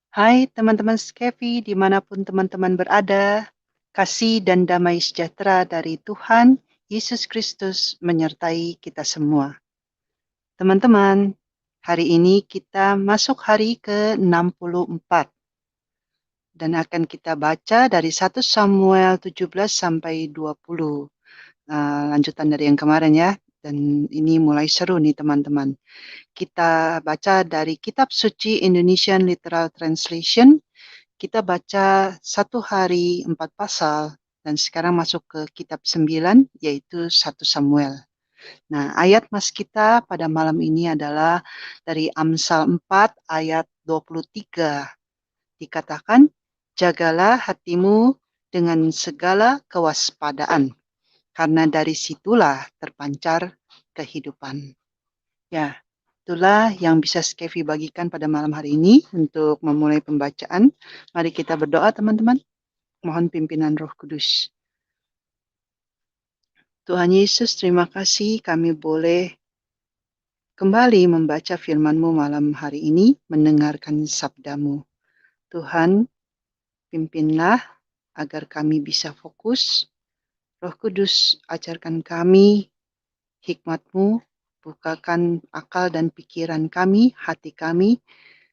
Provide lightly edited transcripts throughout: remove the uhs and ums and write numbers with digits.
Hai teman-teman Skefi, dimanapun teman-teman berada, kasih dan damai sejahtera dari Tuhan Yesus Kristus menyertai kita semua. Teman-teman, hari ini kita masuk hari ke-64 dan akan kita baca dari 1 Samuel 17 sampai 20. Lanjutan dari yang kemarin ya, dan ini mulai seru nih teman-teman. Kita baca dari Kitab Suci Indonesian Literal Translation. Kita baca 1 hari 4 pasal, dan sekarang masuk ke kitab 9, yaitu 1 Samuel. Nah, ayat mas kita pada malam ini adalah dari Amsal 4 ayat 23. Dikatakan, jagalah hatimu dengan segala kewaspadaan, karena dari situlah terpancar kehidupan. Ya, itulah yang bisa Skevi bagikan pada malam hari ini untuk memulai pembacaan. Mari kita berdoa teman-teman. Mohon pimpinan Roh Kudus. Tuhan Yesus, terima kasih kami boleh kembali membaca firman-Mu malam hari ini, mendengarkan sabda-Mu. Tuhan, pimpinlah agar kami bisa fokus. Roh Kudus, ajarkan kami hikmat-Mu, bukakan akal dan pikiran kami, hati kami,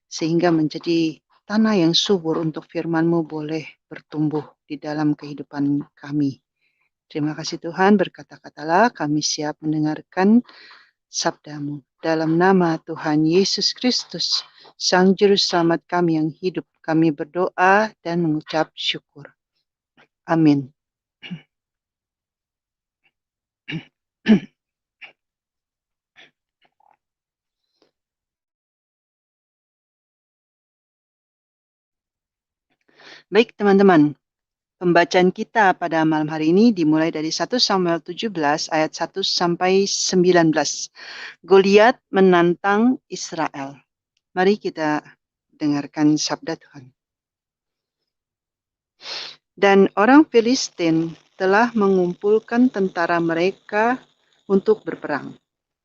sehingga menjadi tanah yang subur untuk firman-Mu boleh bertumbuh di dalam kehidupan kami. Terima kasih Tuhan, berkata-katalah kami siap mendengarkan sabda-Mu. Dalam nama Tuhan Yesus Kristus, Sang Juru Selamat kami yang hidup, kami berdoa dan mengucap syukur. Amin. Baik teman-teman, pembacaan kita pada malam hari ini dimulai dari 1 Samuel 17 ayat 1 sampai 19. Goliat menantang Israel. Mari kita dengarkan sabda Tuhan. Dan orang Filistin telah mengumpulkan tentara mereka untuk berperang.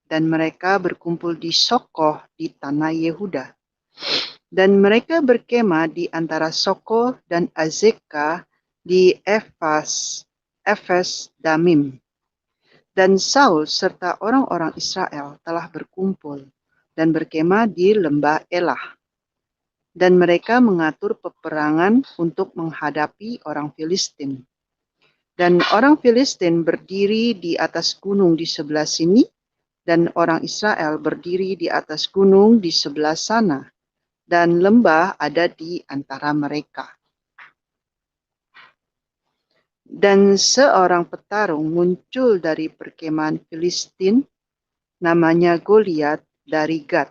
Dan mereka berkumpul di Sokoh di tanah Yehuda. Dan mereka berkemah di antara Sokoh dan Azekah di Efes Damim. Dan Saul serta orang-orang Israel telah berkumpul dan berkemah di lembah Elah. Dan mereka mengatur peperangan untuk menghadapi orang Filistin. Dan orang Filistin berdiri di atas gunung di sebelah sini, dan orang Israel berdiri di atas gunung di sebelah sana, dan lembah ada di antara mereka. Dan seorang petarung muncul dari perkemahan Filistin, namanya Goliat dari Gat.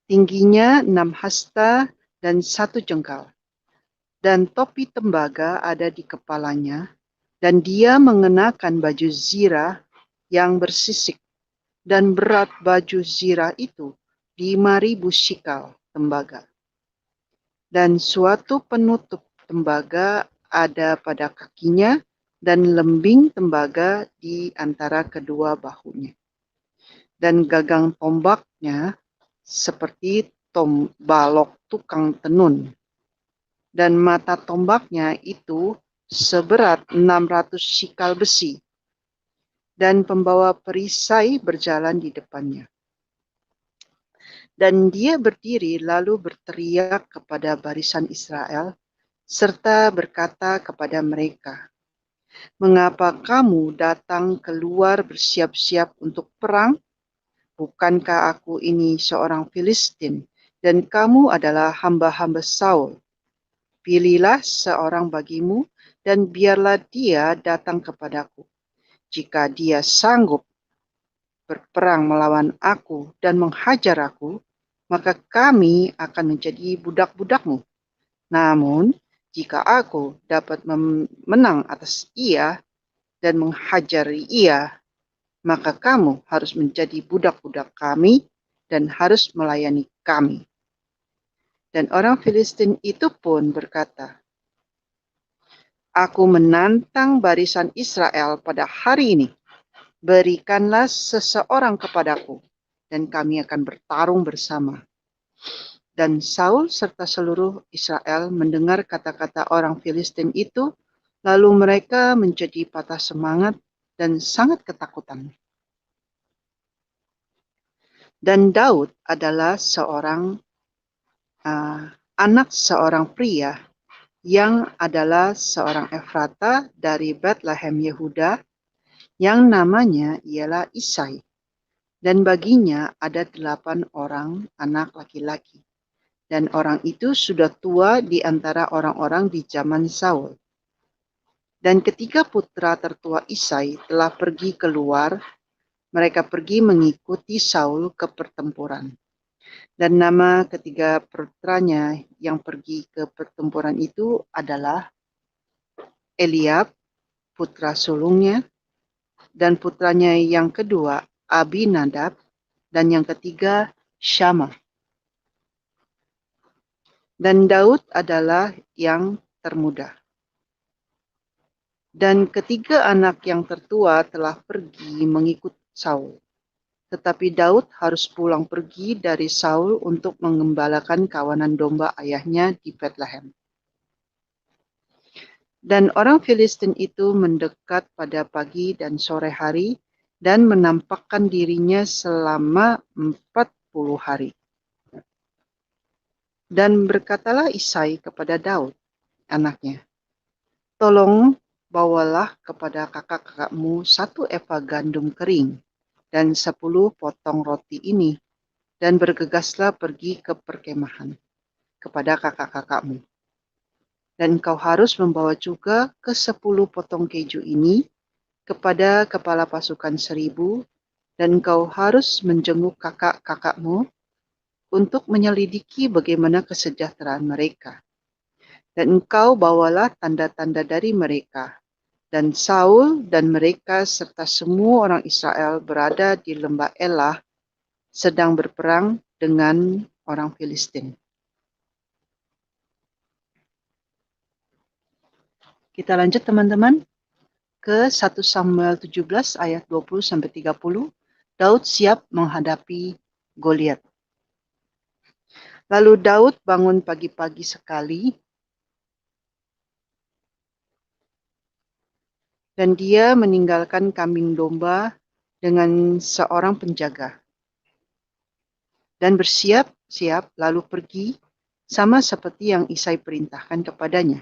Tingginya 6 hasta dan 1 jengkal. Dan topi tembaga ada di kepalanya, dan dia mengenakan baju zirah yang bersisik, dan berat baju zirah itu 5.000 shikal tembaga. Dan suatu penutup tembaga ada pada kakinya, dan lembing tembaga di antara kedua bahunya. Dan gagang tombaknya seperti balok tukang tenun. Dan mata tombaknya itu seberat 600 shikal besi. Dan pembawa perisai berjalan di depannya. Dan dia berdiri lalu berteriak kepada barisan Israel, serta berkata kepada mereka, "Mengapa kamu datang keluar bersiap-siap untuk perang? Bukankah aku ini seorang Filistin, dan kamu adalah hamba-hamba Saul? Pilihlah seorang bagimu, dan biarlah dia datang kepadaku. Jika dia sanggup berperang melawan aku dan menghajar aku, maka kami akan menjadi budak-budakmu. Namun, jika aku dapat menang atas ia dan menghajari ia, maka kamu harus menjadi budak-budak kami dan harus melayani kami." Dan orang Filistin itu pun berkata, "Aku menantang barisan Israel pada hari ini. Berikanlah seseorang kepadaku, dan kami akan bertarung bersama." Dan Saul serta seluruh Israel mendengar kata-kata orang Filistin itu, lalu mereka menjadi patah semangat dan sangat ketakutan. Dan Daud adalah anak seorang pria yang adalah seorang Efrata dari Bethlehem Yehuda yang namanya ialah Isai. Dan baginya ada 8 orang anak laki-laki. Dan orang itu sudah tua di antara orang-orang di zaman Saul. Dan ketika putra tertua Isai telah pergi keluar, mereka pergi mengikuti Saul ke pertempuran. Dan nama ketiga putranya yang pergi ke pertempuran itu adalah Eliab, putra sulungnya, dan putranya yang kedua Abinadab, dan yang ketiga Syama. Dan Daud adalah yang termuda. Dan ketiga anak yang tertua telah pergi mengikut Saul. Tetapi Daud harus pulang pergi dari Saul untuk mengembalakan kawanan domba ayahnya di Bethlehem. Dan orang Filistin itu mendekat pada pagi dan sore hari dan menampakkan dirinya selama 40 hari. Dan berkatalah Isai kepada Daud, anaknya, "Tolong bawalah kepada kakak-kakakmu 1 efa gandum kering dan 10 potong roti ini, dan bergegaslah pergi ke perkemahan kepada kakak-kakakmu. Dan kau harus membawa juga ke-10 potong keju ini kepada kepala pasukan 1000, dan kau harus menjenguk kakak-kakakmu untuk menyelidiki bagaimana kesejahteraan mereka. Dan engkau bawalah tanda-tanda dari mereka." Dan Saul dan mereka serta semua orang Israel berada di lembah Elah sedang berperang dengan orang Filistin. Kita lanjut teman-teman ke 1 Samuel 17 ayat 20-30. Daud siap menghadapi Goliat. Lalu Daud bangun pagi-pagi sekali dan dia meninggalkan kambing domba dengan seorang penjaga dan bersiap-siap lalu pergi sama seperti yang Isai perintahkan kepadanya.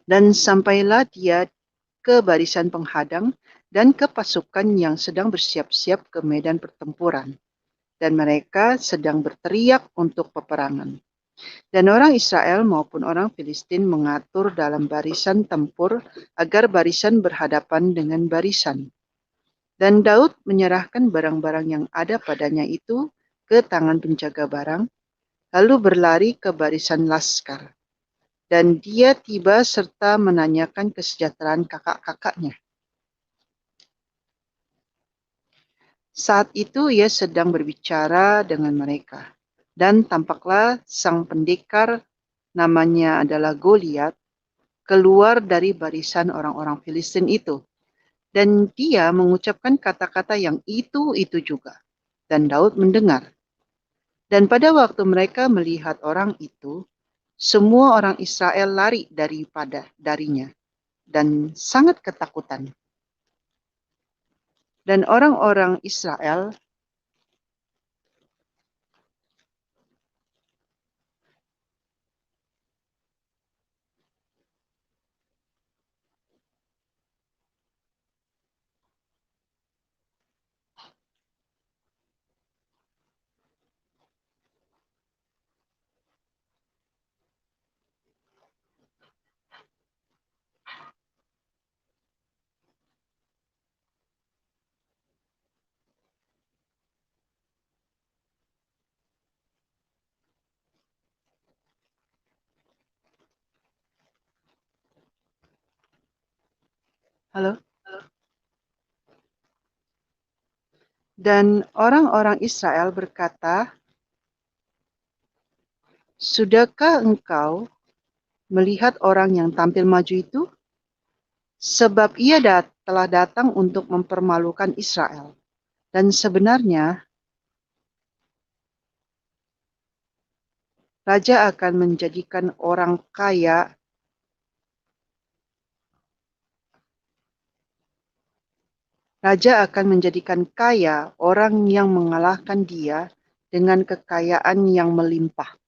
Dan sampailah dia ke barisan penghadang dan ke pasukan yang sedang bersiap-siap ke medan pertempuran. Dan mereka sedang berteriak untuk peperangan. Dan orang Israel maupun orang Filistin mengatur dalam barisan tempur agar barisan berhadapan dengan barisan. Dan Daud menyerahkan barang-barang yang ada padanya itu ke tangan penjaga barang, lalu berlari ke barisan laskar. Dan dia tiba serta menanyakan kesejahteraan kakak-kakaknya. Saat itu ia sedang berbicara dengan mereka. Dan tampaklah sang pendekar, namanya adalah Goliat, keluar dari barisan orang-orang Filistin itu. Dan dia mengucapkan kata-kata yang itu juga. Dan Daud mendengar. Dan pada waktu mereka melihat orang itu, semua orang Israel lari darinya dan sangat ketakutan. Dan orang-orang Israel Halo? Dan orang-orang Israel berkata, "Sudahkah engkau melihat orang yang tampil maju itu? Sebab ia telah datang untuk mempermalukan Israel. Dan sebenarnya Raja akan menjadikan orang kaya Raja akan menjadikan kaya orang yang mengalahkan dia dengan kekayaan yang melimpah.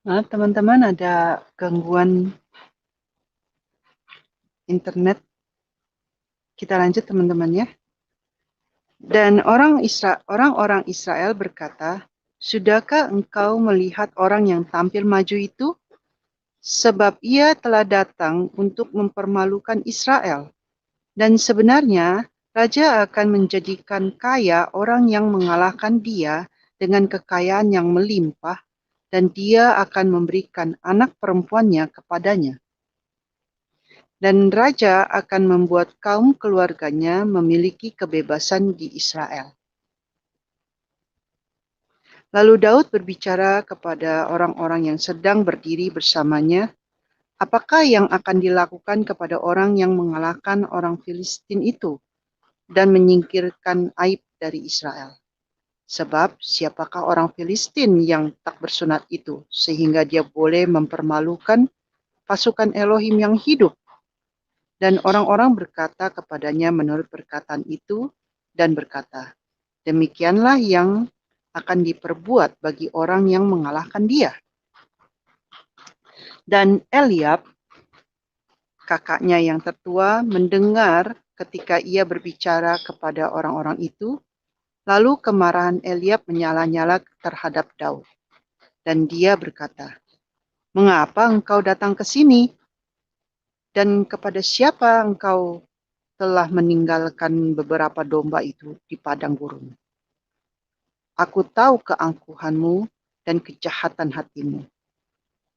Nah, teman-teman ada gangguan internet. Kita lanjut teman-teman ya. Dan orang-orang Israel berkata, "Sudahkah engkau melihat orang yang tampil maju itu? Sebab ia telah datang untuk mempermalukan Israel. Dan sebenarnya, Raja akan menjadikan kaya orang yang mengalahkan dia dengan kekayaan yang melimpah, dan dia akan memberikan anak perempuannya kepadanya. Dan Raja akan membuat kaum keluarganya memiliki kebebasan di Israel." Lalu Daud berbicara kepada orang-orang yang sedang berdiri bersamanya, "Apakah yang akan dilakukan kepada orang yang mengalahkan orang Filistin itu dan menyingkirkan aib dari Israel? Sebab siapakah orang Filistin yang tak bersunat itu, sehingga dia boleh mempermalukan pasukan Elohim yang hidup?" Dan orang-orang berkata kepadanya menurut perkataan itu, dan berkata, "Demikianlah yang akan diperbuat bagi orang yang mengalahkan dia." Dan Eliab, kakaknya yang tertua, mendengar ketika ia berbicara kepada orang-orang itu. Lalu kemarahan Eliab menyala-nyala terhadap Daud. Dan dia berkata, "Mengapa engkau datang ke sini? Dan kepada siapa engkau telah meninggalkan beberapa domba itu di padang gurun? Aku tahu keangkuhanmu dan kejahatan hatimu,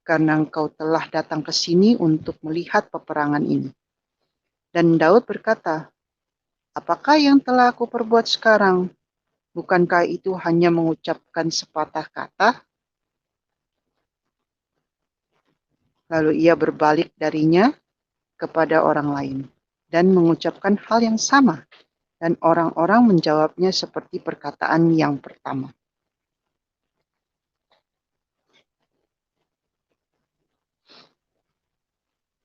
karena engkau telah datang ke sini untuk melihat peperangan ini." Dan Daud berkata, "Apakah yang telah aku perbuat sekarang? Bukankah itu hanya mengucapkan sepatah kata?" Lalu ia berbalik darinya kepada orang lain dan mengucapkan hal yang sama. Dan orang-orang menjawabnya seperti perkataan yang pertama.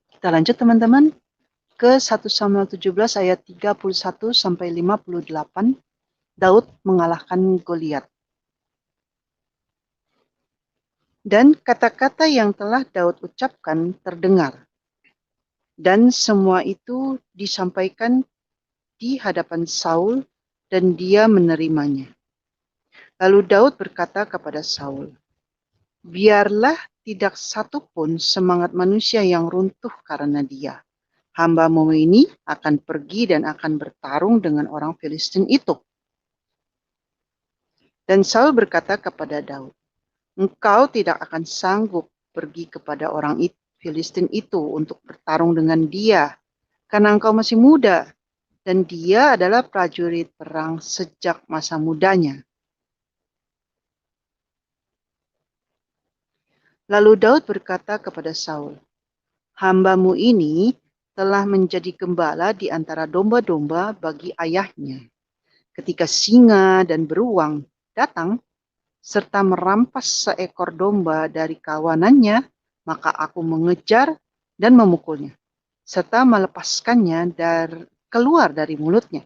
Kita lanjut teman-teman ke 1 Samuel 17 ayat 31 sampai 58. Daud mengalahkan Goliat. Dan kata-kata yang telah Daud ucapkan terdengar. Dan semua itu disampaikan di hadapan Saul dan dia menerimanya. Lalu Daud berkata kepada Saul, "Biarlah tidak satu pun semangat manusia yang runtuh karena dia, Hambamu ini akan pergi dan akan bertarung dengan orang Filistin itu. Dan Saul berkata kepada Daud, engkau tidak akan sanggup pergi kepada orang Filistin itu untuk bertarung dengan dia, karena engkau masih muda, dan dia adalah prajurit perang sejak masa mudanya. Lalu Daud berkata kepada Saul, hambamu ini telah menjadi gembala di antara domba-domba bagi ayahnya. Ketika singa dan beruang datang, serta merampas seekor domba dari kawanannya, maka aku mengejar dan memukulnya, serta melepaskannya keluar dari mulutnya.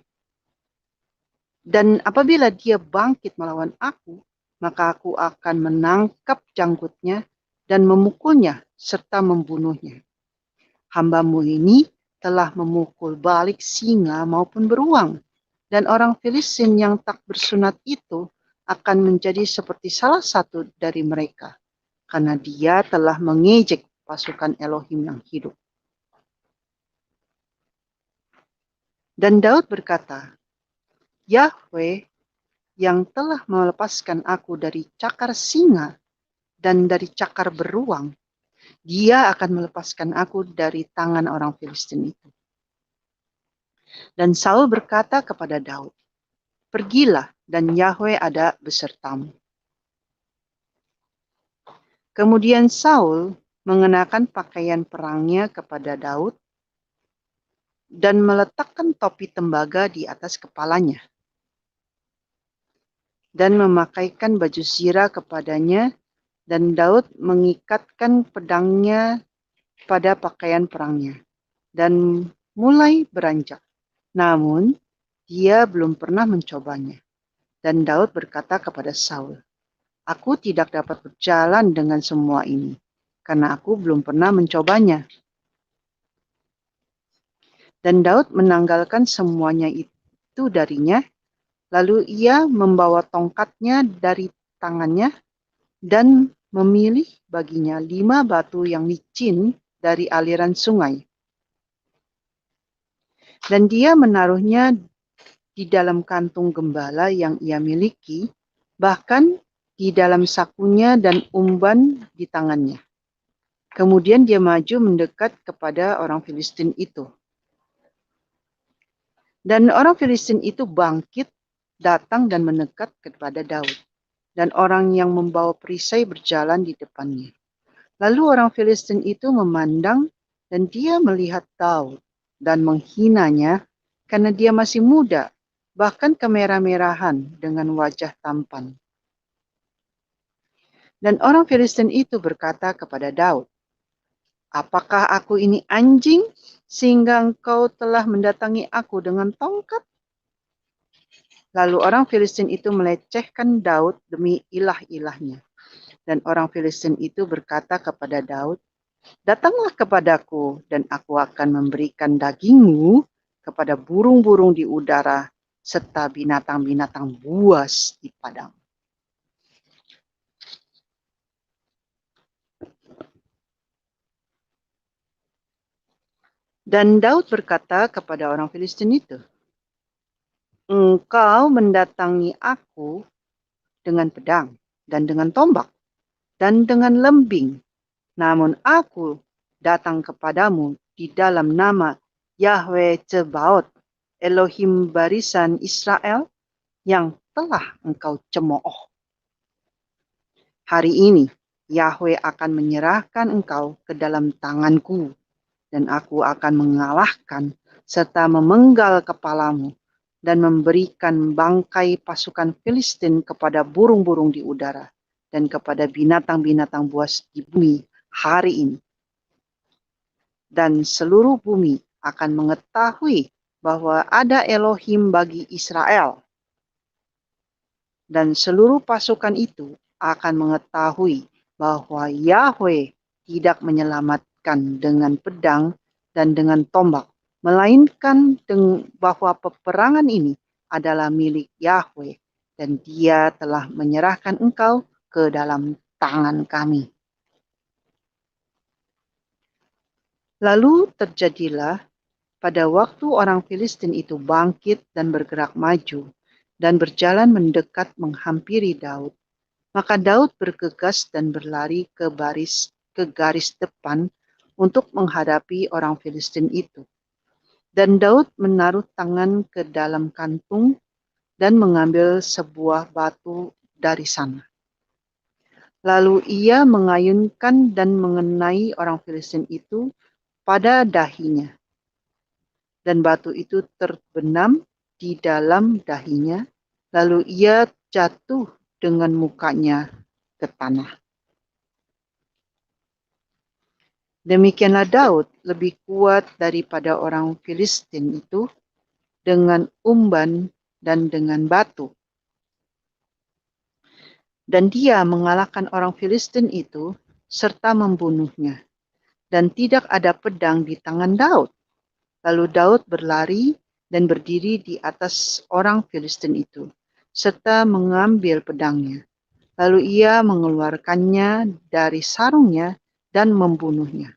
Dan apabila dia bangkit melawan aku, maka aku akan menangkap janggutnya dan memukulnya serta membunuhnya. Hambamu ini telah memukul balik singa maupun beruang, dan orang Filistin yang tak bersunat itu akan menjadi seperti salah satu dari mereka, karena dia telah mengejek pasukan Elohim yang hidup. Dan Daud berkata, Yahweh yang telah melepaskan aku dari cakar singa dan dari cakar beruang, dia akan melepaskan aku dari tangan orang Filistin itu. Dan Saul berkata kepada Daud, pergilah dan Yahweh ada besertamu. Kemudian Saul mengenakan pakaian perangnya kepada Daud dan meletakkan topi tembaga di atas kepalanya dan memakaikan baju zirah kepadanya, dan Daud mengikatkan pedangnya pada pakaian perangnya dan mulai beranjak. Namun dia belum pernah mencobanya. Dan Daud berkata kepada Saul, aku tidak dapat berjalan dengan semua ini, karena aku belum pernah mencobanya. Dan Daud menanggalkan semuanya itu darinya, lalu ia membawa tongkatnya dari tangannya dan memilih baginya 5 batu yang licin dari aliran sungai. Dan dia menaruhnya di dalam kantung gembala yang ia miliki, bahkan di dalam sakunya dan umban di tangannya. Kemudian dia maju mendekat kepada orang Filistin itu. Dan orang Filistin itu bangkit, datang dan mendekat kepada Daud. Dan orang yang membawa perisai berjalan di depannya. Lalu orang Filistin itu memandang dan dia melihat Daud dan menghinanya karena dia masih muda, bahkan kemerah-merahan dengan wajah tampan. Dan orang Filistin itu berkata kepada Daud, apakah aku ini anjing sehingga engkau telah mendatangi aku dengan tongkat? Lalu orang Filistin itu melecehkan Daud demi ilah-ilahnya. Dan orang Filistin itu berkata kepada Daud, datanglah kepadaku dan aku akan memberikan dagingmu kepada burung-burung di udara serta binatang-binatang buas di padang. Dan Daud berkata kepada orang Filistin itu, engkau mendatangi aku dengan pedang dan dengan tombak dan dengan lembing, namun aku datang kepadamu di dalam nama Yahweh Tsebaot, Elohim barisan Israel, yang telah engkau cemooh. Hari ini Yahweh akan menyerahkan engkau ke dalam tanganku, dan aku akan mengalahkan serta memenggal kepalamu dan memberikan bangkai pasukan Filistin kepada burung-burung di udara dan kepada binatang-binatang buas di bumi hari ini. Dan seluruh bumi akan mengetahui bahwa ada Elohim bagi Israel. Dan seluruh pasukan itu akan mengetahui bahwa Yahweh tidak menyelamatkan dengan pedang dan dengan tombak, melainkan bahwa peperangan ini adalah milik Yahweh dan dia telah menyerahkan engkau ke dalam tangan kami. Lalu terjadilah Pada waktu orang Filistin itu bangkit dan bergerak maju dan berjalan mendekat menghampiri Daud, maka Daud bergegas dan berlari ke garis depan untuk menghadapi orang Filistin itu. Dan Daud menaruh tangan ke dalam kantung dan mengambil sebuah batu dari sana. Lalu ia mengayunkan dan mengenai orang Filistin itu pada dahinya. Dan batu itu terbenam di dalam dahinya, lalu ia jatuh dengan mukanya ke tanah. Demikianlah Daud lebih kuat daripada orang Filistin itu dengan umban dan dengan batu. Dan dia mengalahkan orang Filistin itu serta membunuhnya. Dan tidak ada pedang di tangan Daud. Lalu Daud berlari dan berdiri di atas orang Filistin itu, serta mengambil pedangnya. Lalu ia mengeluarkannya dari sarungnya dan membunuhnya.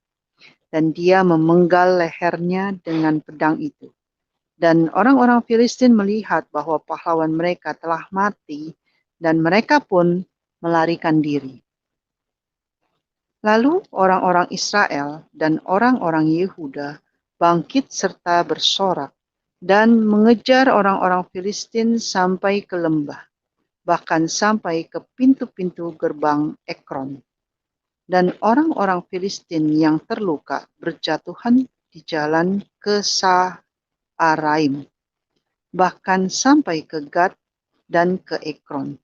Dan dia memenggal lehernya dengan pedang itu. Dan orang-orang Filistin melihat bahwa pahlawan mereka telah mati, dan mereka pun melarikan diri. Lalu orang-orang Israel dan orang-orang Yehuda bangkit serta bersorak dan mengejar orang-orang Filistin sampai ke lembah, bahkan sampai ke pintu-pintu gerbang Ekron. Dan orang-orang Filistin yang terluka berjatuhan di jalan ke Saaraim, bahkan sampai ke Gad dan ke Ekron.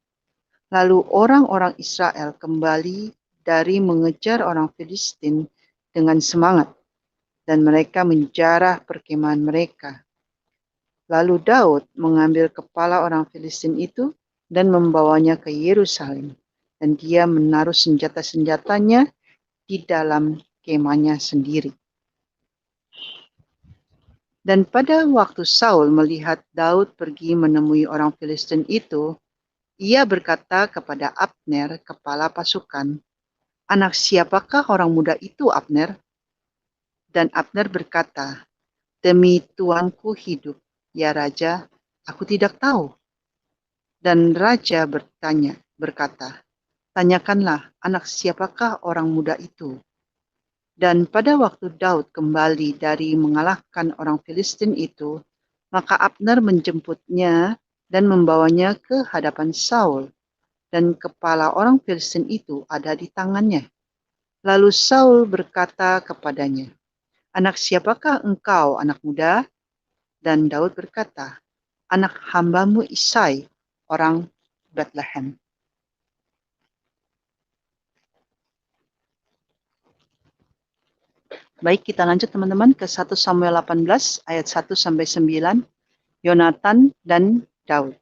Lalu orang-orang Israel kembali dari mengejar orang Filistin dengan semangat, dan mereka menjarah perkemahan mereka. Lalu Daud mengambil kepala orang Filistin itu dan membawanya ke Yerusalem, dan dia menaruh senjata-senjatanya di dalam kemahnya sendiri. Dan pada waktu Saul melihat Daud pergi menemui orang Filistin itu, ia berkata kepada Abner, kepala pasukan, "Anak siapakah orang muda itu, Abner?" Dan Abner berkata, "Demi tuanku hidup, ya Raja, aku tidak tahu." Dan Raja berkata, "Tanyakanlah, anak siapakah orang muda itu?" Dan pada waktu Daud kembali dari mengalahkan orang Filistin itu, maka Abner menjemputnya dan membawanya ke hadapan Saul, dan kepala orang Filistin itu ada di tangannya. Lalu Saul berkata kepadanya, "Anak siapakah engkau, anak muda?" Dan Daud berkata, "Anak hambamu Isai, orang Bethlehem." Baik, kita lanjut teman-teman ke 1 Samuel 18 ayat 1 sampai 9, Yonatan dan Daud.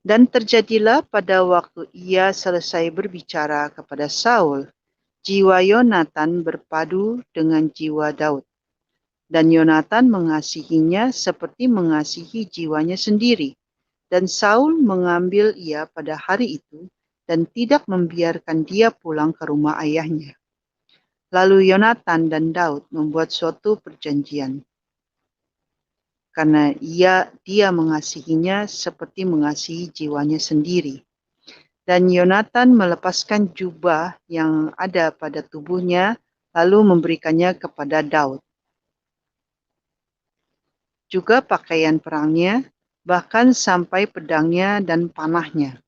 Dan terjadilah pada waktu ia selesai berbicara kepada Saul, jiwa Yonatan berpadu dengan jiwa Daud. Dan Yonatan mengasihinya seperti mengasihi jiwanya sendiri. Dan Saul mengambil ia pada hari itu dan tidak membiarkan dia pulang ke rumah ayahnya. Lalu Yonatan dan Daud membuat suatu perjanjian. Karena dia mengasihinya seperti mengasihi jiwanya sendiri. Dan Yonatan melepaskan jubah yang ada pada tubuhnya, lalu memberikannya kepada Daud. Juga pakaian perangnya, bahkan sampai pedangnya dan panahnya,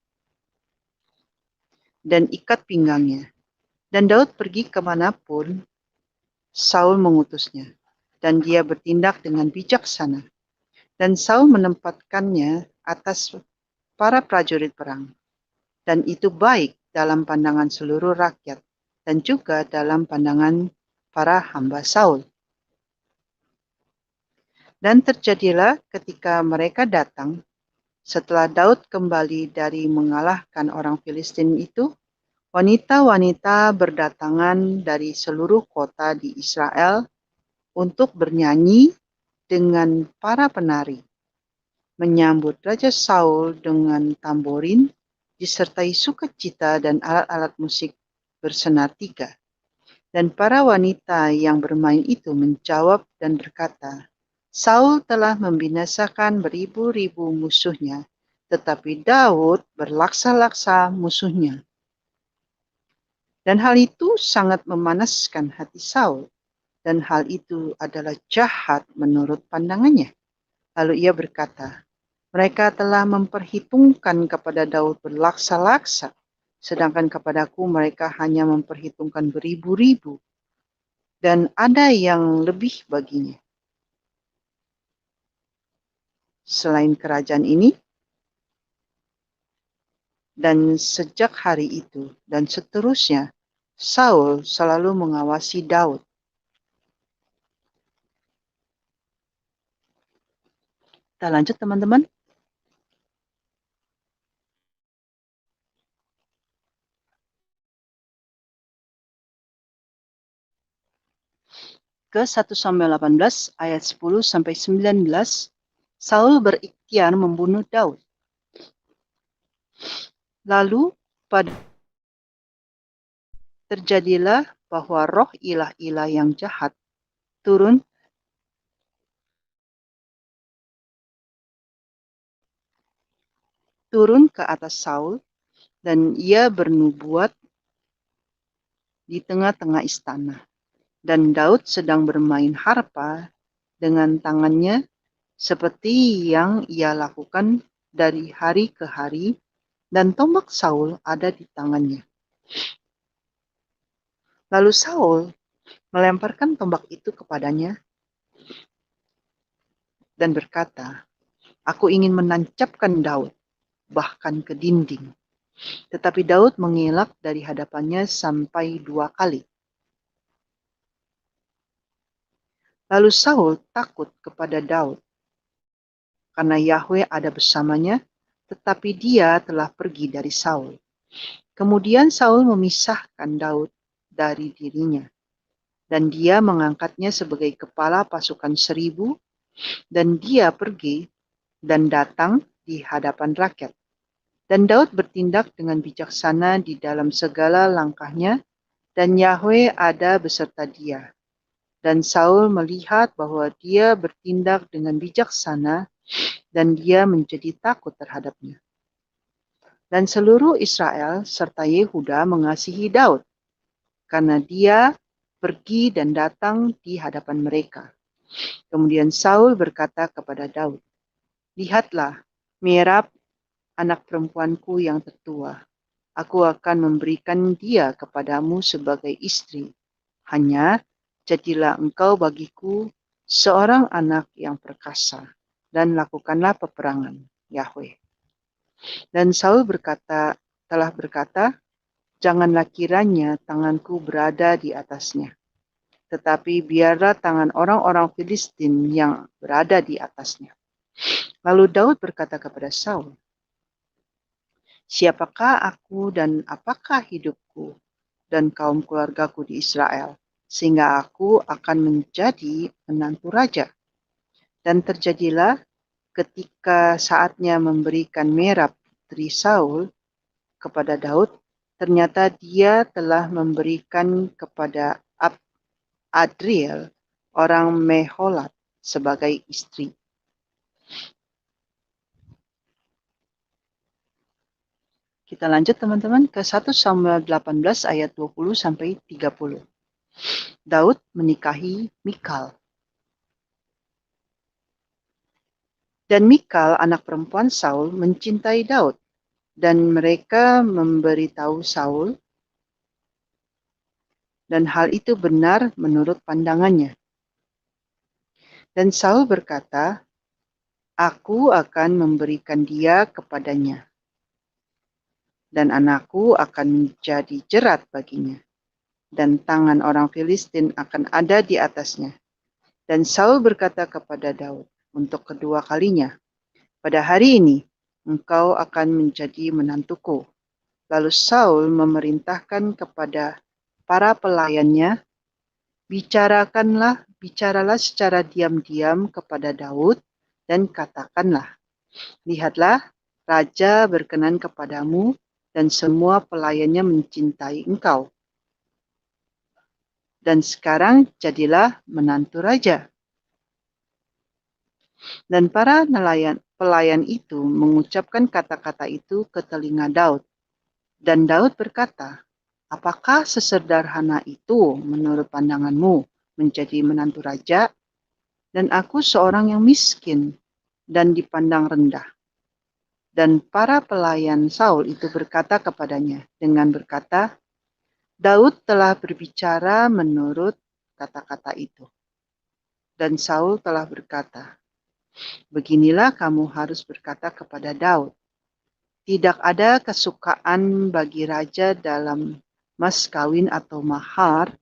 dan ikat pinggangnya. Dan Daud pergi kemanapun Saul mengutusnya, dan dia bertindak dengan bijaksana. Dan Saul menempatkannya atas para prajurit perang. Dan itu baik dalam pandangan seluruh rakyat, dan juga dalam pandangan para hamba Saul. Dan terjadilah ketika mereka datang, setelah Daud kembali dari mengalahkan orang Filistin itu, wanita-wanita berdatangan dari seluruh kota di Israel untuk bernyanyi dengan para penari, menyambut Raja Saul dengan tamborin, disertai sukacita dan alat-alat musik bersenar tiga. Dan para wanita yang bermain itu menjawab dan berkata, Saul telah membinasakan beribu-ribu musuhnya, tetapi Daud berlaksa-laksa musuhnya. Dan hal itu sangat memanaskan hati Saul, dan hal itu adalah jahat menurut pandangannya. Lalu ia berkata, mereka telah memperhitungkan kepada Daud berlaksa-laksa, sedangkan kepadaku mereka hanya memperhitungkan beribu-ribu, dan ada yang lebih baginya. Selain kerajaan ini, dan sejak hari itu dan seterusnya, Saul selalu mengawasi Daud. Kita lanjut teman-teman. Ke 1 Samuel 18 ayat 10 sampai 19, Saul berikhtiar membunuh Daud. Lalu terjadilah bahwa roh ilah-ilah yang jahat turun ke atas Saul, dan ia bernubuat di tengah-tengah istana. Dan Daud sedang bermain harpa dengan tangannya seperti yang ia lakukan dari hari ke hari, dan tombak Saul ada di tangannya. Lalu Saul melemparkan tombak itu kepadanya dan berkata, Aku ingin menancapkan Daud, bahkan ke dinding. Tetapi Daud mengelak dari hadapannya sampai 2 kali. Lalu Saul takut kepada Daud, karena Yahweh ada bersamanya, tetapi dia telah pergi dari Saul. Kemudian Saul memisahkan Daud dari dirinya, dan dia mengangkatnya sebagai kepala pasukan 1000, dan dia pergi dan datang di hadapan rakyat. Dan Daud bertindak dengan bijaksana di dalam segala langkahnya, dan Yahweh ada beserta dia. Dan Saul melihat bahwa dia bertindak dengan bijaksana, dan dia menjadi takut terhadapnya. Dan seluruh Israel serta Yehuda mengasihi Daud, karena dia pergi dan datang di hadapan mereka. Kemudian Saul berkata kepada Daud, Lihatlah, Merab, anak perempuanku yang tertua. Aku akan memberikan dia kepadamu sebagai istri. Hanya jadilah engkau bagiku seorang anak yang perkasa, dan lakukanlah peperangan, Yahweh. Dan Saul telah berkata, janganlah kiranya tanganku berada di atasnya, tetapi biarlah tangan orang-orang Filistin yang berada di atasnya. Lalu Daud berkata kepada Saul, Siapakah aku dan apakah hidupku dan kaum keluargaku di Israel, sehingga aku akan menjadi menantu raja? Dan terjadilah ketika saatnya memberikan Merab putri Saul kepada Daud, ternyata dia telah memberikan kepada Adriel, orang Meholat, sebagai istri. Kita lanjut teman-teman ke 1 Samuel 18 ayat 20 sampai 30. Daud menikahi Mikal. Dan Mikal, anak perempuan Saul, mencintai Daud, dan mereka memberitahu Saul, dan hal itu benar menurut pandangannya. Dan Saul berkata, Aku akan memberikan dia kepadanya, dan anakku akan menjadi jerat baginya, dan tangan orang Filistin akan ada di atasnya. Dan Saul berkata kepada Daud untuk kedua kalinya, pada hari ini engkau akan menjadi menantuku. Lalu Saul memerintahkan kepada para pelayannya, bicaralah secara diam-diam kepada Daud, dan katakanlah, lihatlah, Raja berkenan kepadamu, dan semua pelayannya mencintai engkau. dan sekarang jadilah menantu raja." Dan para pelayan itu mengucapkan kata-kata itu ke telinga Daud. Dan Daud berkata, "Apakah sesederhana itu menurut pandanganmu menjadi menantu raja? Dan aku seorang yang miskin dan dipandang rendah." Dan para pelayan Saul itu berkata kepadanya dengan berkata, "Daud telah berbicara menurut kata-kata itu." Dan Saul telah berkata, "Beginilah kamu harus berkata kepada Daud, tidak ada kesukaan bagi raja dalam mas kawin atau mahar,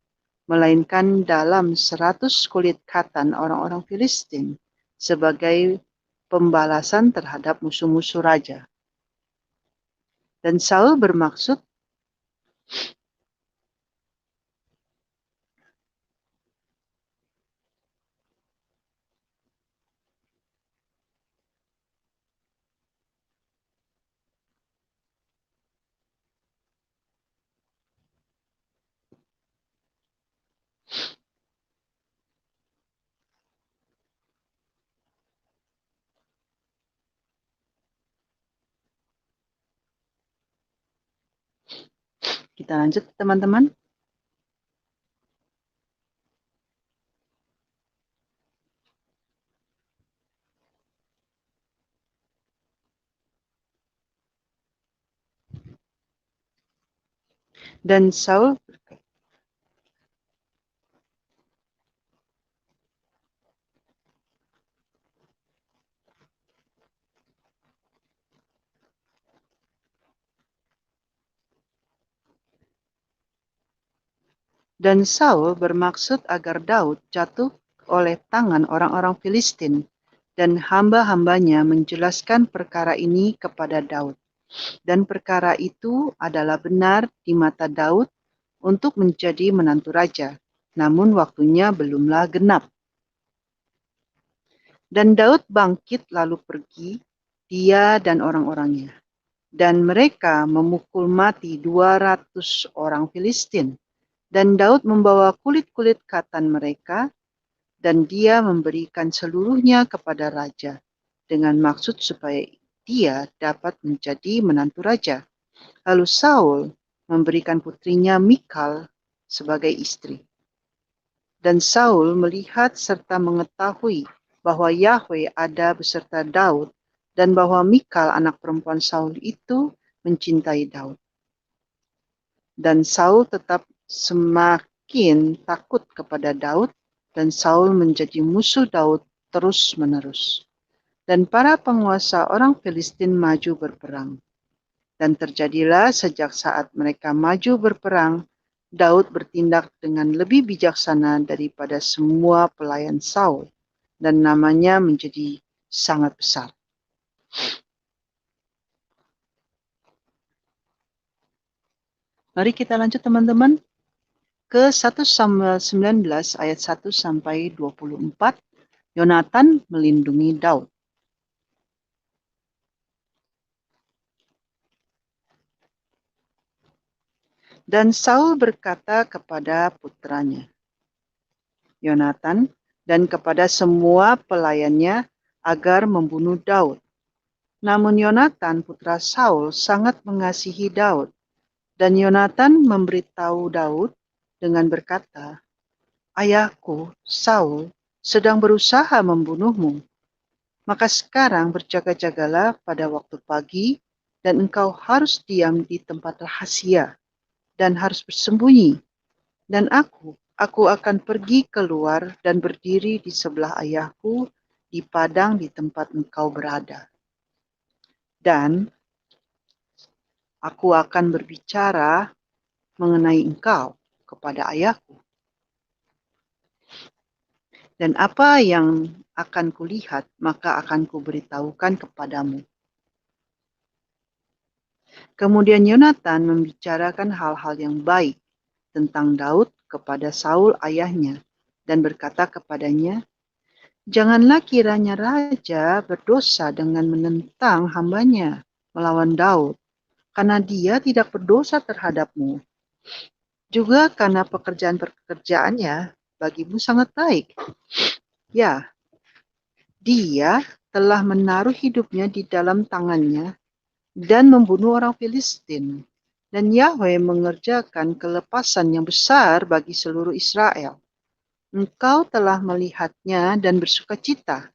melainkan dalam 100 kulit katan orang-orang Filistin sebagai pembalasan terhadap musuh-musuh raja." Dan Saul bermaksud, kita lanjut teman-teman. Dan Saul bermaksud agar Daud jatuh oleh tangan orang-orang Filistin, dan hamba-hambanya menjelaskan perkara ini kepada Daud. Dan perkara itu adalah benar di mata Daud untuk menjadi menantu raja, namun waktunya belumlah genap. Dan Daud bangkit lalu pergi, dia dan orang-orangnya. Dan mereka memukul mati 200 orang Filistin. Dan Daud membawa kulit-kulit katan mereka, dan dia memberikan seluruhnya kepada raja, dengan maksud supaya dia dapat menjadi menantu raja. Lalu Saul memberikan putrinya Mikal sebagai istri. Dan Saul melihat serta mengetahui bahwa Yahweh ada beserta Daud, dan bahwa Mikal anak perempuan Saul itu mencintai Daud. Dan Saul tetap semakin takut kepada Daud, dan Saul menjadi musuh Daud terus-menerus. Dan para penguasa orang Filistin maju berperang. Dan terjadilah sejak saat mereka maju berperang, Daud bertindak dengan lebih bijaksana daripada semua pelayan Saul, dan namanya menjadi sangat besar. Mari kita lanjut teman-teman ke 1 Samuel 19 ayat 1 sampai 24. Yonatan melindungi Daud. Dan Saul berkata kepada putranya Yonatan dan kepada semua pelayannya agar membunuh Daud. Namun Yonatan putra Saul sangat mengasihi Daud, dan Yonatan memberitahu Daud dengan berkata, "Ayahku Saul sedang berusaha membunuhmu. Maka sekarang berjaga-jagalah pada waktu pagi, dan engkau harus diam di tempat rahasia dan harus bersembunyi. Dan aku akan pergi keluar dan berdiri di sebelah ayahku di padang di tempat engkau berada. Dan aku akan berbicara mengenai engkau kepada ayahku. Dan apa yang akan kulihat, maka akan kuberitahukan kepadamu." Kemudian Yonatan membicarakan hal-hal yang baik tentang Daud kepada Saul ayahnya, dan berkata kepadanya, "Janganlah kiranya raja berdosa dengan menentang hambanya melawan Daud, karena dia tidak berdosa terhadapmu. juga karena pekerjaan-pekerjaannya bagimu sangat baik. Ya, dia telah menaruh hidupnya di dalam tangannya dan membunuh orang Filistin. Dan Yahweh mengerjakan kelepasan yang besar bagi seluruh Israel. Engkau telah melihatnya dan bersukacita.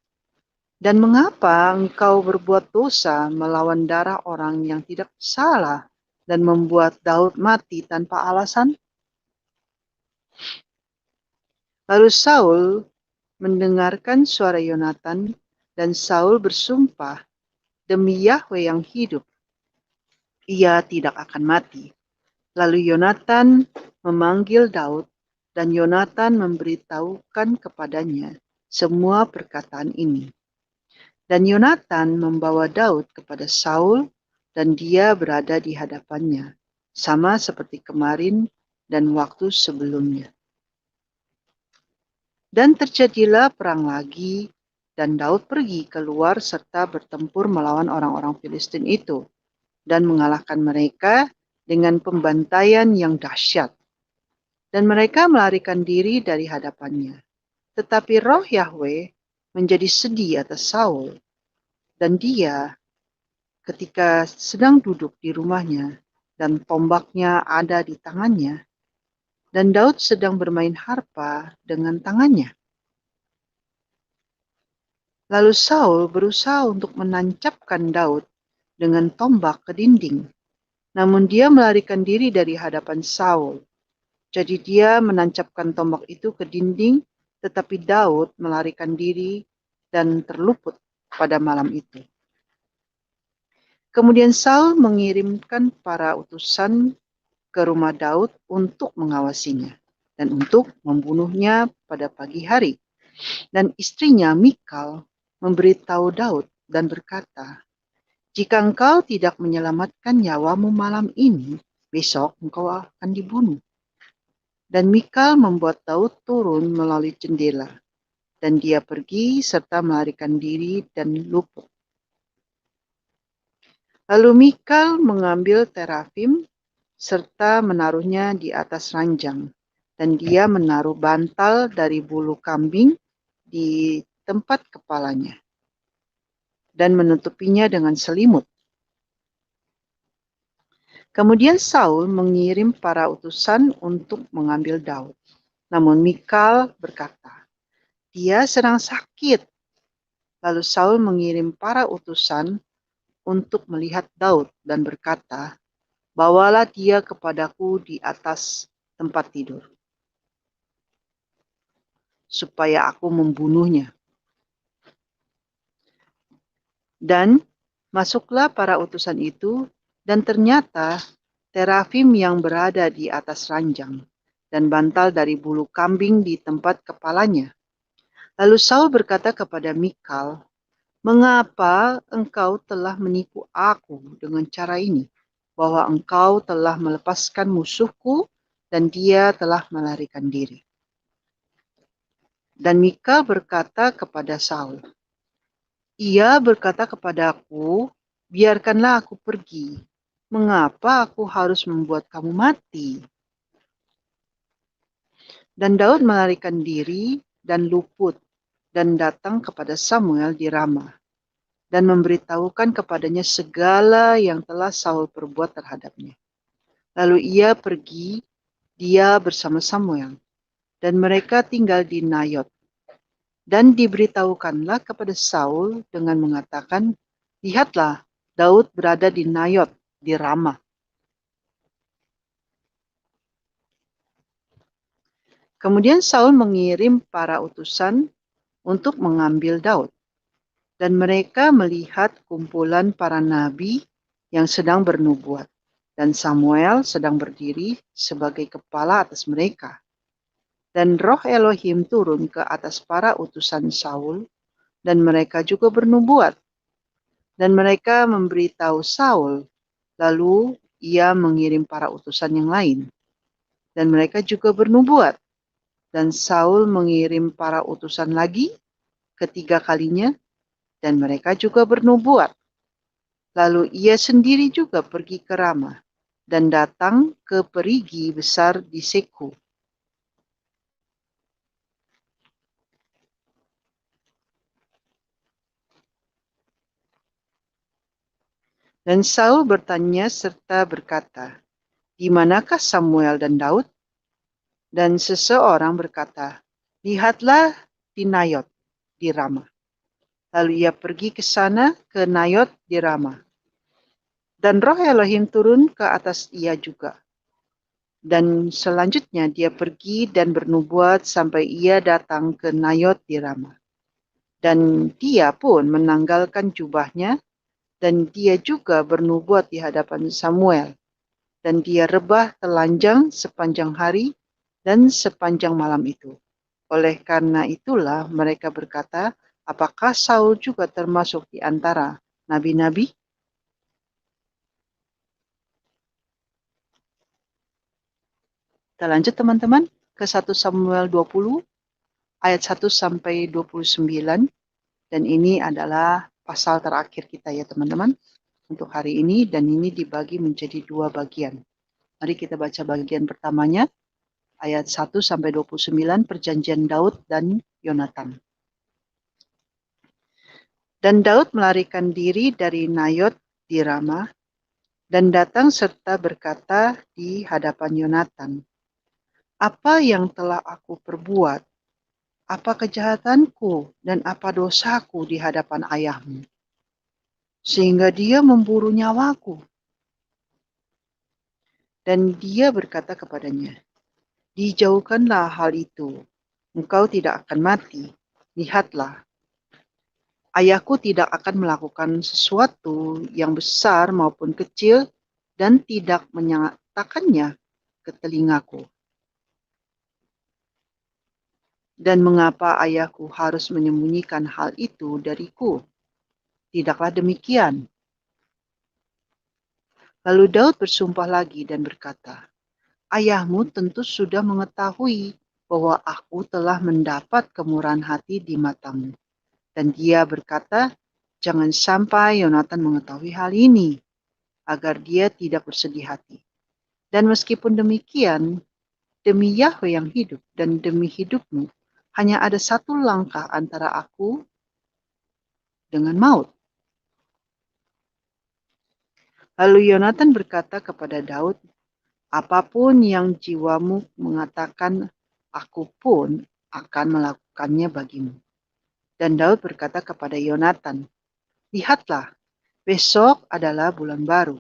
Dan mengapa engkau berbuat dosa melawan darah orang yang tidak salah dan membuat Daud mati tanpa alasan? Lalu Saul mendengarkan suara Yonatan, dan Saul bersumpah, demi Yahweh yang hidup, ia tidak akan mati. Lalu Yonatan memanggil Daud, dan Yonatan memberitahukan kepadanya semua perkataan ini. Dan Yonatan membawa Daud kepada Saul, dan dia berada di hadapannya, sama seperti kemarin dan waktu sebelumnya. Dan terjadilah perang lagi, dan Daud pergi keluar serta bertempur melawan orang-orang Filistin itu, dan mengalahkan mereka dengan pembantaian yang dahsyat. Dan mereka melarikan diri dari hadapannya. Tetapi roh Yahweh menjadi sedih atas Saul, dan dia ketika sedang duduk di rumahnya, dan tombaknya ada di tangannya, dan Daud sedang bermain harpa dengan tangannya. Lalu Saul berusaha untuk menancapkan Daud dengan tombak ke dinding, namun dia melarikan diri dari hadapan Saul. Jadi dia menancapkan tombak itu ke dinding, tetapi Daud melarikan diri dan terluput pada malam itu. Kemudian Saul mengirimkan para utusan ke rumah Daud untuk mengawasinya dan untuk membunuhnya pada pagi hari. Dan istrinya Mikal memberitahu Daud dan berkata, "Jika engkau tidak menyelamatkan nyawamu malam ini, besok engkau akan dibunuh." Dan Mikal membuat Daud turun melalui jendela, dan dia pergi serta melarikan diri dan luput. Lalu Mikal mengambil terafim serta menaruhnya di atas ranjang, dan dia menaruh bantal dari bulu kambing di tempat kepalanya, dan menutupinya dengan selimut. Kemudian Saul mengirim para utusan untuk mengambil Daud. Namun Mikal berkata, "Dia sedang sakit." Lalu Saul mengirim para utusan untuk melihat Daud dan berkata, "Bawalah dia kepadaku di atas tempat tidur, supaya aku membunuhnya." Dan masuklah para utusan itu, dan ternyata terafim yang berada di atas ranjang, dan bantal dari bulu kambing di tempat kepalanya. Lalu Saul berkata kepada Mikal, "Mengapa engkau telah menipu aku dengan cara ini, bahwa engkau telah melepaskan musuhku dan dia telah melarikan diri?" Dan Mikal berkata kepada Saul, "Ia berkata kepadaku, biarkanlah aku pergi. Mengapa aku harus membuat kamu mati?" Dan Daud melarikan diri dan luput dan datang kepada Samuel di Rama, dan memberitahukan kepadanya segala yang telah Saul perbuat terhadapnya. Lalu ia pergi, dia bersama Samuel, dan mereka tinggal di Nayot. Dan diberitahukanlah kepada Saul dengan mengatakan, "Lihatlah, Daud berada di Nayot di Rama." Kemudian Saul mengirim para utusan untuk mengambil Daud. Dan mereka melihat kumpulan para nabi yang sedang bernubuat, dan Samuel sedang berdiri sebagai kepala atas mereka. Dan roh Elohim turun ke atas para utusan Saul, dan mereka juga bernubuat. Dan mereka memberitahu Saul, lalu ia mengirim para utusan yang lain. Dan mereka juga bernubuat. Dan Saul mengirim para utusan lagi ketiga kalinya, dan mereka juga bernubuat. Lalu ia sendiri juga pergi ke Rama, dan datang ke perigi besar di Seku. Dan Saul bertanya serta berkata, "Di manakah Samuel dan Daud?" Dan seseorang berkata, "Lihatlah di Nayot di Rama." Lalu ia pergi ke sana, ke Nayot di Rama. Dan roh Elohim turun ke atas ia juga. Dan selanjutnya dia pergi dan bernubuat sampai ia datang ke Nayot di Rama. Dan dia pun menanggalkan jubahnya, dan dia juga bernubuat di hadapan Samuel. Dan dia rebah telanjang sepanjang hari dan sepanjang malam itu. Oleh karena itulah mereka berkata, apakah Saul juga termasuk di antara nabi-nabi? Kita lanjut teman-teman ke 1 Samuel 20 ayat 1 sampai 29, dan ini adalah pasal terakhir kita ya teman-teman untuk hari ini, dan ini dibagi menjadi dua bagian. Mari kita baca bagian pertamanya, ayat 1 sampai 29, perjanjian Daud dan Yonatan. Dan Daud melarikan diri dari Nayot di Rama dan datang serta berkata di hadapan Yonatan, "Apa yang telah aku perbuat? Apa kejahatanku dan apa dosaku di hadapan ayahmu, sehingga dia memburu nyawaku?" Dan dia berkata kepadanya, "Dijauhkanlah hal itu, engkau tidak akan mati. Lihatlah, ayahku tidak akan melakukan sesuatu yang besar maupun kecil dan tidak menyatakannya ke telingaku. Dan mengapa ayahku harus menyembunyikan hal itu dariku? Tidaklah demikian." Lalu Daud bersumpah lagi dan berkata, "Ayahmu tentu sudah mengetahui bahwa aku telah mendapat kemurahan hati di matamu." Dan dia berkata, "Jangan sampai Yonatan mengetahui hal ini, agar dia tidak bersedih hati. Dan meskipun demikian, demi Yahwe yang hidup dan demi hidupmu, hanya ada satu langkah antara aku dengan maut." Lalu Yonatan berkata kepada Daud, "Apapun yang jiwamu mengatakan, aku pun akan melakukannya bagimu." Dan Daud berkata kepada Yonatan, "Lihatlah, besok adalah bulan baru,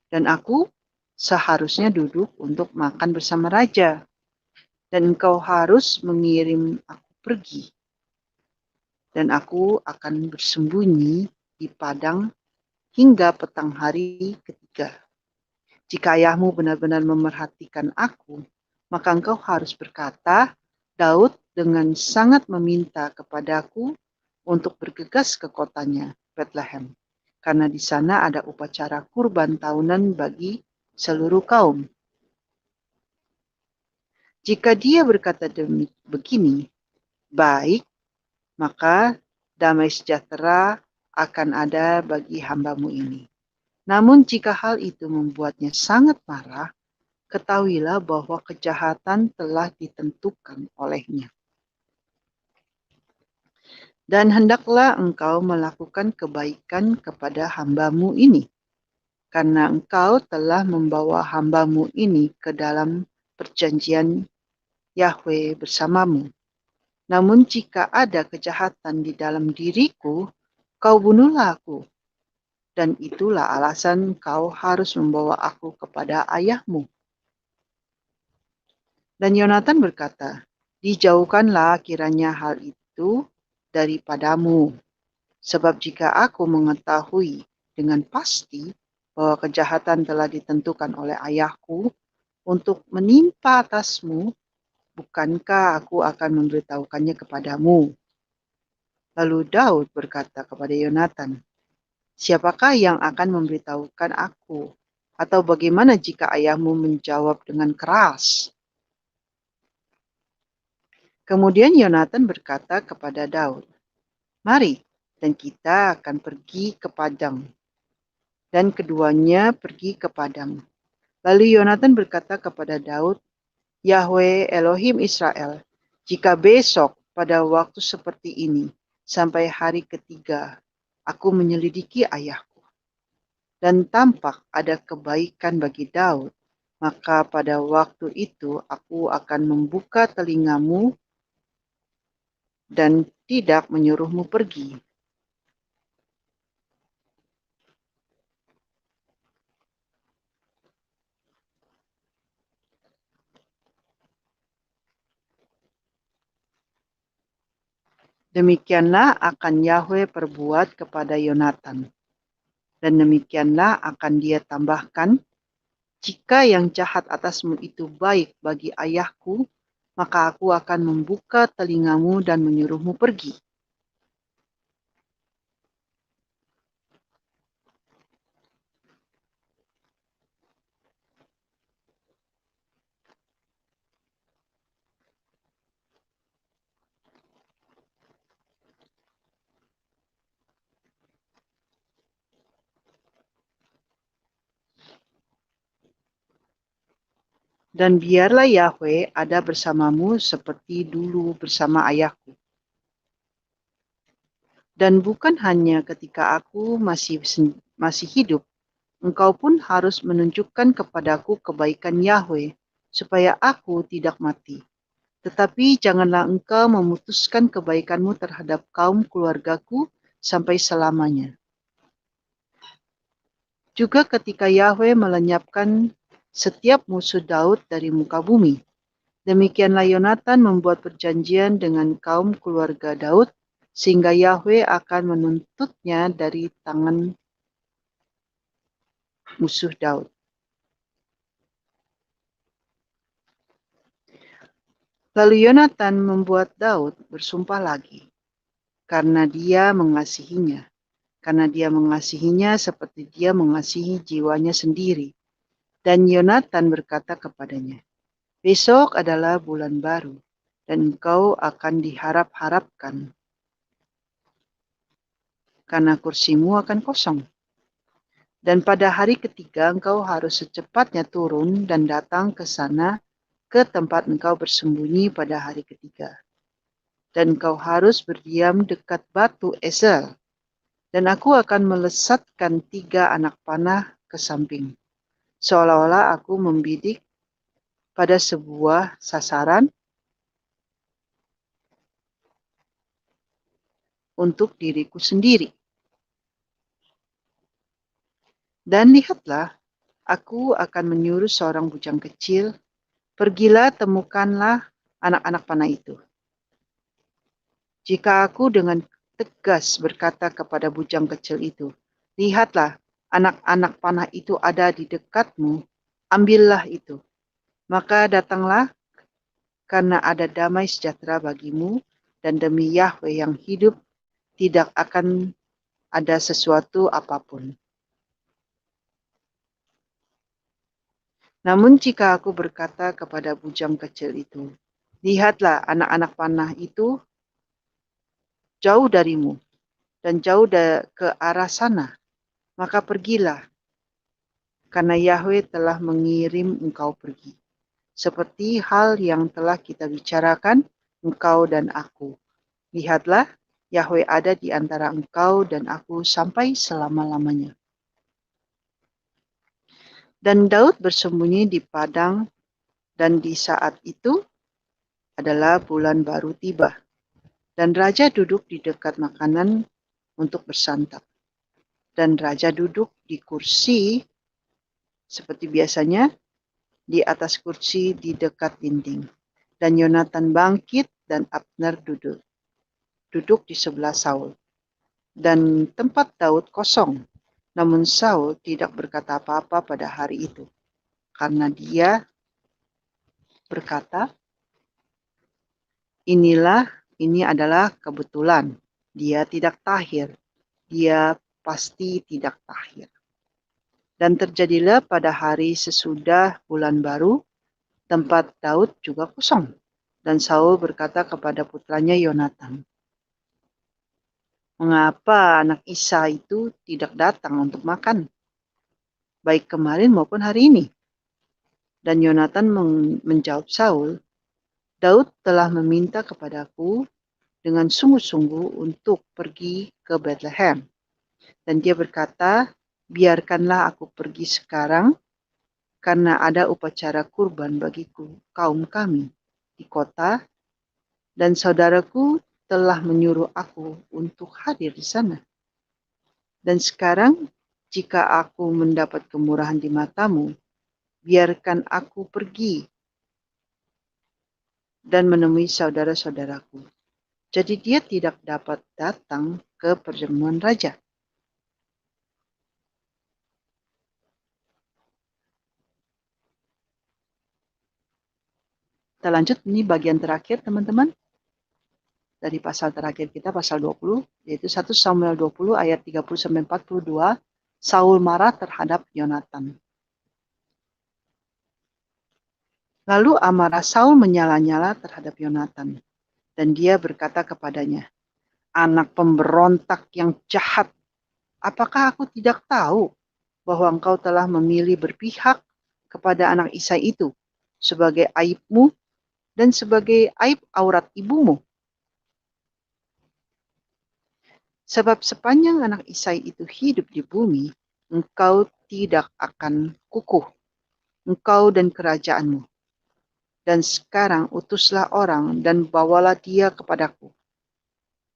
dan aku seharusnya duduk untuk makan bersama raja, dan engkau harus mengirim aku pergi, dan aku akan bersembunyi di padang hingga petang hari ketiga. Jika ayahmu benar-benar memerhatikan aku, maka engkau harus berkata, 'Daud dengan sangat meminta kepadaku untuk bergegas ke kotanya, Bethlehem, karena di sana ada upacara kurban tahunan bagi seluruh kaum.' Jika dia berkata begini, baik, maka damai sejahtera akan ada bagi hambamu ini. Namun jika hal itu membuatnya sangat marah, ketahuilah bahwa kejahatan telah ditentukan olehnya. Dan hendaklah engkau melakukan kebaikan kepada hambamu ini, karena engkau telah membawa hambamu ini ke dalam perjanjian Yahwe bersamamu. Namun jika ada kejahatan di dalam diriku, kau bunuhlah aku. Dan itulah alasan kau harus membawa aku kepada ayahmu." Dan Yonatan berkata, "Dijauhkanlah kiranya hal itu daripadamu. Sebab jika aku mengetahui dengan pasti bahwa kejahatan telah ditentukan oleh ayahku untuk menimpa atasmu, bukankah aku akan memberitahukannya kepadamu?" Lalu Daud berkata kepada Yonatan, "Siapakah yang akan memberitahukan aku? Atau bagaimana jika ayahmu menjawab dengan keras?" Kemudian Yonatan berkata kepada Daud, "Mari, dan kita akan pergi ke padang." Dan keduanya pergi ke padang. Lalu Yonatan berkata kepada Daud, Yahweh Elohim Israel, jika besok pada waktu seperti ini, sampai hari ketiga, aku menyelidiki ayahku, dan tampak ada kebaikan bagi Daud, maka pada waktu itu aku akan membuka telingamu dan tidak menyuruhmu pergi. Demikianlah akan Yahweh perbuat kepada Yonatan. Dan demikianlah akan dia tambahkan, jika yang jahat atasmu itu baik bagi ayahku, maka aku akan membuka telingamu dan menyuruhmu pergi. Dan biarlah Yahweh ada bersamamu seperti dulu bersama ayahku. Dan bukan hanya ketika aku masih hidup, engkau pun harus menunjukkan kepadaku kebaikan Yahweh, supaya aku tidak mati. Tetapi janganlah engkau memutuskan kebaikanmu terhadap kaum keluargaku sampai selamanya. Juga ketika Yahweh melenyapkan setiap musuh Daud dari muka bumi, demikianlah Yonatan membuat perjanjian dengan kaum keluarga Daud, sehingga Yahweh akan menuntutnya dari tangan musuh Daud. Lalu Yonatan membuat Daud bersumpah lagi, karena dia mengasihinya. Karena dia mengasihinya seperti dia mengasihi jiwanya sendiri. Dan Yonatan berkata kepadanya, besok adalah bulan baru, dan engkau akan diharap-harapkan, karena kursimu akan kosong. Dan pada hari ketiga engkau harus secepatnya turun dan datang ke sana, ke tempat engkau bersembunyi pada hari ketiga. Dan engkau harus berdiam dekat batu Ezel, dan aku akan melesatkan 3 anak panah ke samping, seolah-olah aku membidik pada sebuah sasaran untuk diriku sendiri. Dan lihatlah, aku akan menyuruh seorang bujang kecil, pergilah temukanlah anak-anak panah itu. Jika aku dengan tegas berkata kepada bujang kecil itu, lihatlah, anak-anak panah itu ada di dekatmu, ambillah itu. Maka datanglah, karena ada damai sejahtera bagimu, dan demi Yahweh yang hidup, tidak akan ada sesuatu apapun. Namun jika aku berkata kepada bujang kecil itu, lihatlah anak-anak panah itu jauh darimu, dan jauh ke arah sana, maka pergilah, karena Yahweh telah mengirim engkau pergi. Seperti hal yang telah kita bicarakan, engkau dan aku. Lihatlah, Yahweh ada di antara engkau dan aku sampai selama-lamanya. Dan Daud bersembunyi di padang, dan di saat itu adalah bulan baru tiba. Dan raja duduk di dekat makanan untuk bersantap. Dan raja duduk di kursi seperti biasanya, di atas kursi di dekat dinding. Dan Yonatan bangkit dan Abner duduk di sebelah Saul. Dan tempat Daud kosong. Namun Saul tidak berkata apa-apa pada hari itu, karena dia berkata, ini adalah kebetulan. Dia tidak tahir. Dia pasti tidak tahir. Dan terjadilah pada hari sesudah bulan baru, tempat Daud juga kosong. Dan Saul berkata kepada putranya Yonatan, mengapa anak Isa itu tidak datang untuk makan, baik kemarin maupun hari ini? Dan Yonatan menjawab Saul, Daud telah meminta kepadaku dengan sungguh-sungguh untuk pergi ke Bethlehem. Dan dia berkata, biarkanlah aku pergi sekarang, karena ada upacara kurban bagiku, kaum kami, di kota, dan saudaraku telah menyuruh aku untuk hadir di sana. Dan sekarang, jika aku mendapat kemurahan di matamu, biarkan aku pergi dan menemui saudara-saudaraku. Jadi dia tidak dapat datang ke perjamuan raja. Kita lanjut, ini bagian terakhir teman-teman. Dari pasal terakhir kita, pasal 20, yaitu 1 Samuel 20 ayat 30-42, Saul marah terhadap Yonatan. Lalu amarah Saul menyala-nyala terhadap Yonatan, dan dia berkata kepadanya, anak pemberontak yang jahat, apakah aku tidak tahu bahwa engkau telah memilih berpihak kepada anak Isai itu sebagai aibmu dan sebagai aib aurat ibumu? Sebab sepanjang anak Isai itu hidup di bumi, engkau tidak akan kukuh, engkau dan kerajaanmu. Dan sekarang utuslah orang dan bawalah dia kepadaku,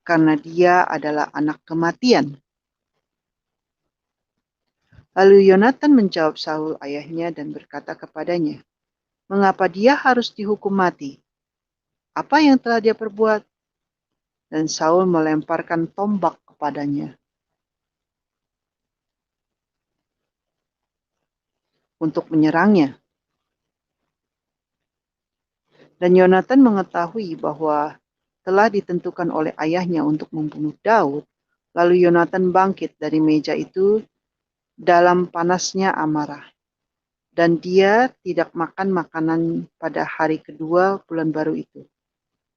karena dia adalah anak kematian. Lalu Yonatan menjawab Saul ayahnya dan berkata kepadanya, mengapa dia harus dihukum mati? Apa yang telah dia perbuat? Dan Saul melemparkan tombak kepadanya untuk menyerangnya. Dan Yonatan mengetahui bahwa telah ditentukan oleh ayahnya untuk membunuh Daud. Lalu Yonatan bangkit dari meja itu dalam panasnya amarah. Dan dia tidak makan makanan pada hari kedua bulan baru itu,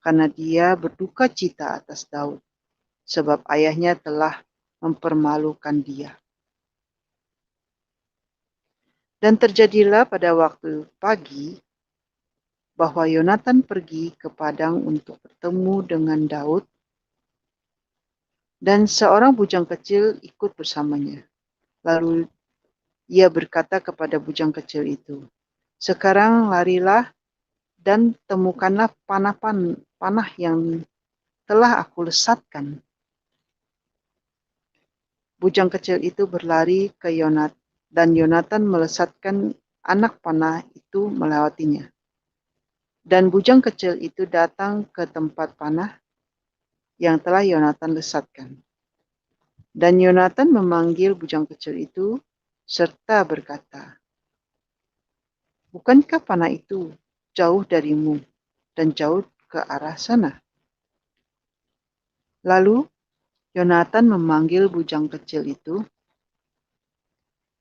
karena dia berduka cita atas Daud, sebab ayahnya telah mempermalukan dia. Dan terjadilah pada waktu pagi bahwa Yonatan pergi ke padang untuk bertemu dengan Daud, dan seorang bujang kecil ikut bersamanya. Lalu ia berkata kepada bujang kecil itu, sekarang larilah dan temukanlah panah yang telah aku lesatkan. Bujang kecil itu berlari ke Yonatan, dan Yonatan melesatkan anak panah itu melewatinya. Dan bujang kecil itu datang ke tempat panah yang telah Yonatan lesatkan. Dan Yonatan memanggil bujang kecil itu serta berkata, bukankah panah itu jauh darimu dan jauh ke arah sana? Lalu Yonatan memanggil bujang kecil itu,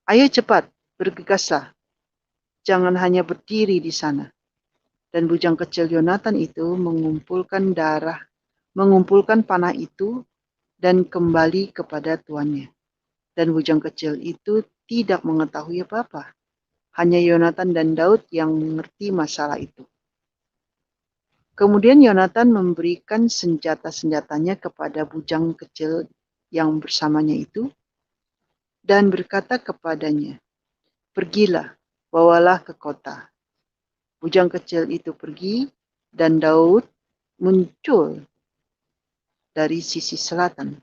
ayo cepat, bergegaslah, jangan hanya berdiri di sana. Dan bujang kecil Yonatan itu mengumpulkan panah itu dan kembali kepada tuannya. Dan bujang kecil itu tidak mengetahui apa-apa. Hanya Yonatan dan Daud yang mengerti masalah itu. Kemudian Yonatan memberikan senjata-senjatanya kepada bujang kecil yang bersamanya itu dan berkata kepadanya, pergilah, bawalah ke kota. Bujang kecil itu pergi dan Daud muncul dari sisi selatan.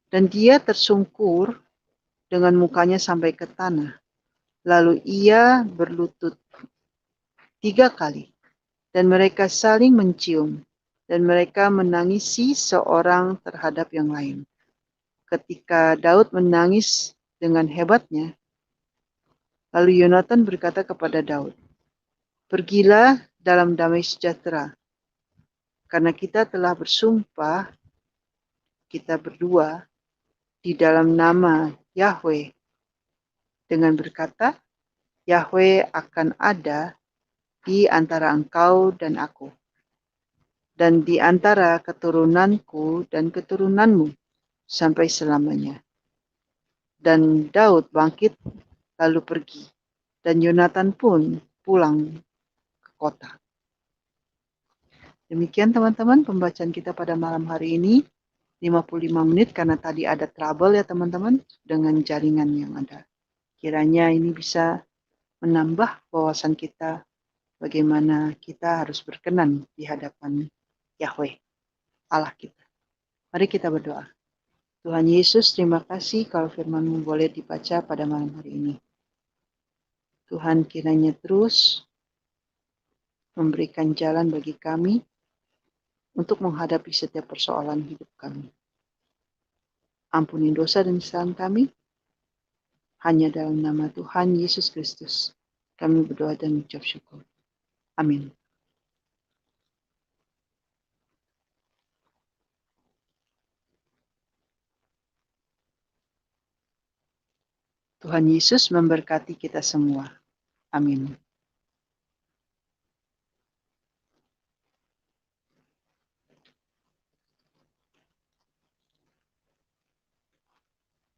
Dan dia tersungkur dengan mukanya sampai ke tanah. Lalu ia berlutut 3 kali. Dan mereka saling mencium. Dan mereka menangisi seorang terhadap yang lain. Ketika Daud menangis dengan hebatnya, lalu Yonatan berkata kepada Daud, pergilah dalam damai sejahtera, karena kita telah bersumpah, kita berdua, di dalam nama Yahweh, dengan berkata, Yahweh akan ada di antara engkau dan aku, dan di antara keturunanku dan keturunanmu sampai selamanya. Dan Daud bangkit lalu pergi. Dan Yonatan pun pulang ke kota. Demikian teman-teman pembacaan kita pada malam hari ini. 55 menit karena tadi ada trouble ya teman-teman dengan jaringan yang ada. Kiranya ini bisa menambah wawasan kita bagaimana kita harus berkenan di hadapan Yahweh, Allah kita. Mari kita berdoa. Tuhan Yesus, terima kasih kalau firman-Mu boleh dibaca pada malam hari ini. Tuhan kiranya terus memberikan jalan bagi kami untuk menghadapi setiap persoalan hidup kami. Ampuni dosa dan kesalahan kami, hanya dalam nama Tuhan Yesus Kristus. Kami berdoa dan mengucap syukur. Amin. Tuhan Yesus memberkati kita semua. Amin.